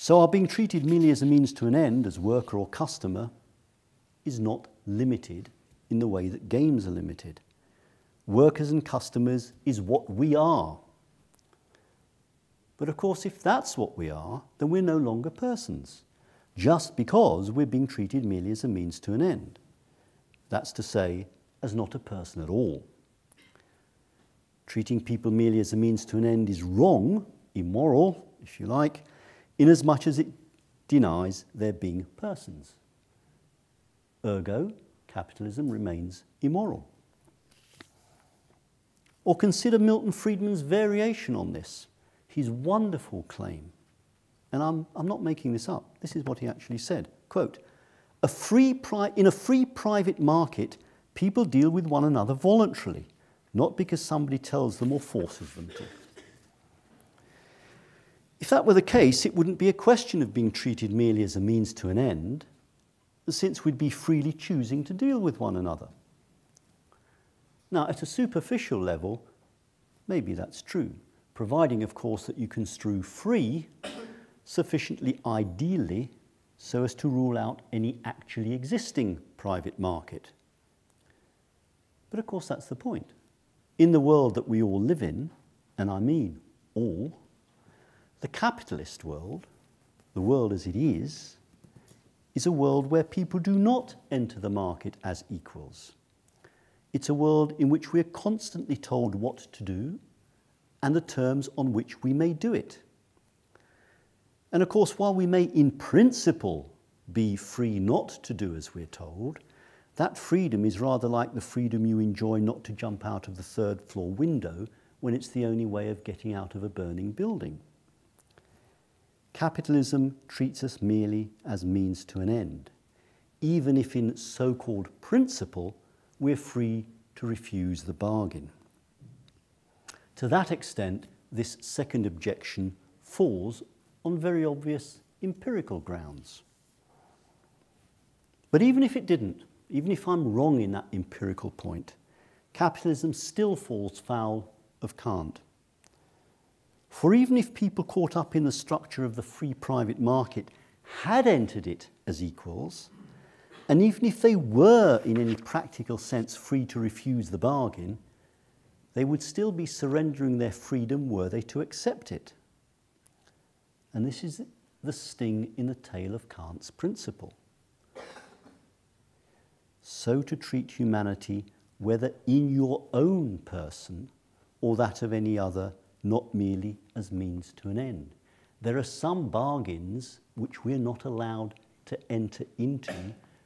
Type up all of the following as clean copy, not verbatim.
So our being treated merely as a means to an end, as worker or customer, is not limited in the way that games are limited. Workers and customers is what we are. But of course, if that's what we are, then we're no longer persons, just because we're being treated merely as a means to an end. That's to say, as not a person at all. Treating people merely as a means to an end is wrong, immoral, if you like, inasmuch as it denies their being persons. Ergo, capitalism remains immoral. Or consider Milton Friedman's variation on this, his wonderful claim. And I'm not making this up. This is what he actually said. Quote, in a free private market, people deal with one another voluntarily, not because somebody tells them or forces them to. If that were the case, it wouldn't be a question of being treated merely as a means to an end, since we'd be freely choosing to deal with one another. Now, at a superficial level, maybe that's true, providing, of course, that you construe free sufficiently ideally so as to rule out any actually existing private market. But of course, that's the point. In the world that we all live in, and I mean all, the capitalist world, the world as it is a world where people do not enter the market as equals. It's a world in which we are constantly told what to do and the terms on which we may do it. And of course, while we may in principle be free not to do as we're told, that freedom is rather like the freedom you enjoy not to jump out of the third floor window when it's the only way of getting out of a burning building. Capitalism treats us merely as means to an end, even if in so-called principle we're free to refuse the bargain. To that extent, this second objection falls on very obvious empirical grounds. But even if it didn't, even if I'm wrong in that empirical point, capitalism still falls foul of Kant. For even if people caught up in the structure of the free private market had entered it as equals, and even if they were in any practical sense free to refuse the bargain, they would still be surrendering their freedom were they to accept it. And this is the sting in the tail of Kant's principle. So to treat humanity, whether in your own person or that of any other, not merely as means to an end. There are some bargains which we're not allowed to enter into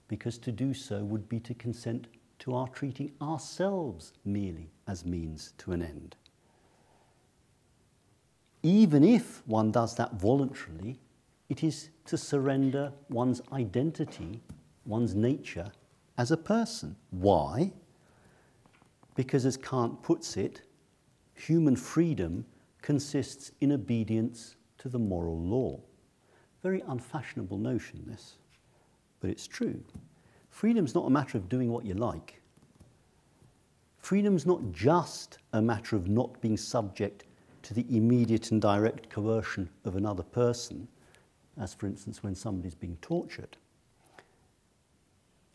because to do so would be to consent to our treating ourselves merely as means to an end. Even if one does that voluntarily, it is to surrender one's identity, one's nature as a person. Why? Because as Kant puts it, human freedom consists in obedience to the moral law. Very unfashionable notion, this, but it's true. Freedom's not a matter of doing what you like. Freedom's not just a matter of not being subject to the immediate and direct coercion of another person, as for instance when somebody's being tortured.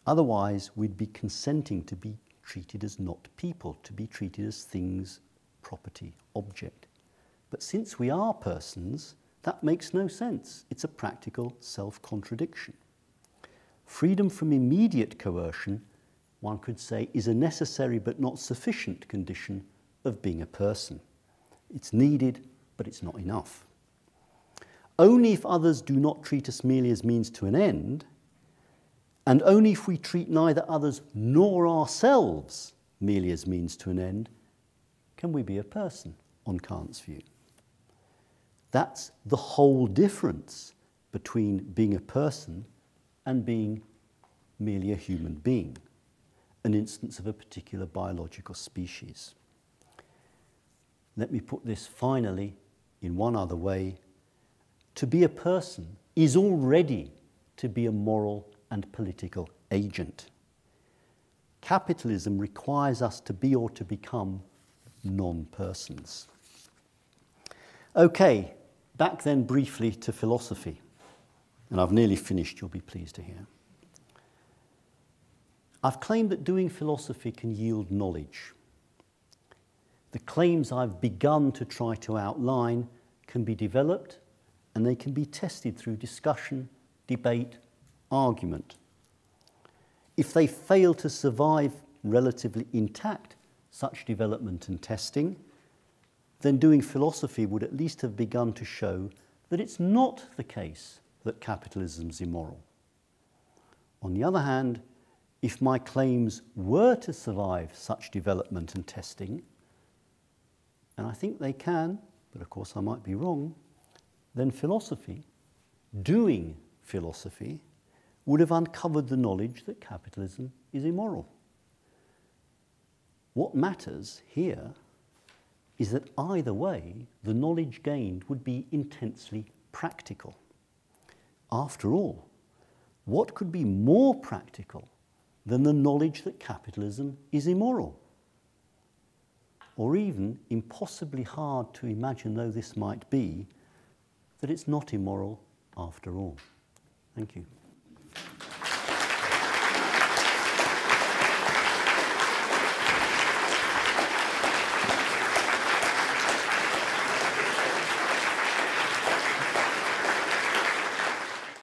Otherwise, we'd be consenting to be treated as not people, to be treated as things, property, object. But since we are persons, that makes no sense. It's a practical self-contradiction. Freedom from immediate coercion, one could say, is a necessary but not sufficient condition of being a person. It's needed, but it's not enough. Only if others do not treat us merely as means to an end, and only if we treat neither others nor ourselves merely as means to an end, can we be a person, on Kant's view. That's the whole difference between being a person and being merely a human being, an instance of a particular biological species. Let me put this finally in one other way. To be a person is already to be a moral and political agent. Capitalism requires us to be or to become non-persons. Okay, back then briefly to philosophy. and I've nearly finished, you'll be pleased to hear. I've claimed that doing philosophy can yield knowledge. The claims I've begun to try to outline can be developed and they can be tested through discussion, debate, argument. If they fail to survive relatively intact such development and testing, then doing philosophy would at least have begun to show that it's not the case that capitalism's immoral. On the other hand, if my claims were to survive such development and testing, and I think they can, but of course I might be wrong, then philosophy, doing philosophy, would have uncovered the knowledge that capitalism is immoral. What matters here is that either way, the knowledge gained would be intensely practical. After all, what could be more practical than the knowledge that capitalism is immoral? Or even, impossibly hard to imagine though this might be, that it's not immoral after all. Thank you.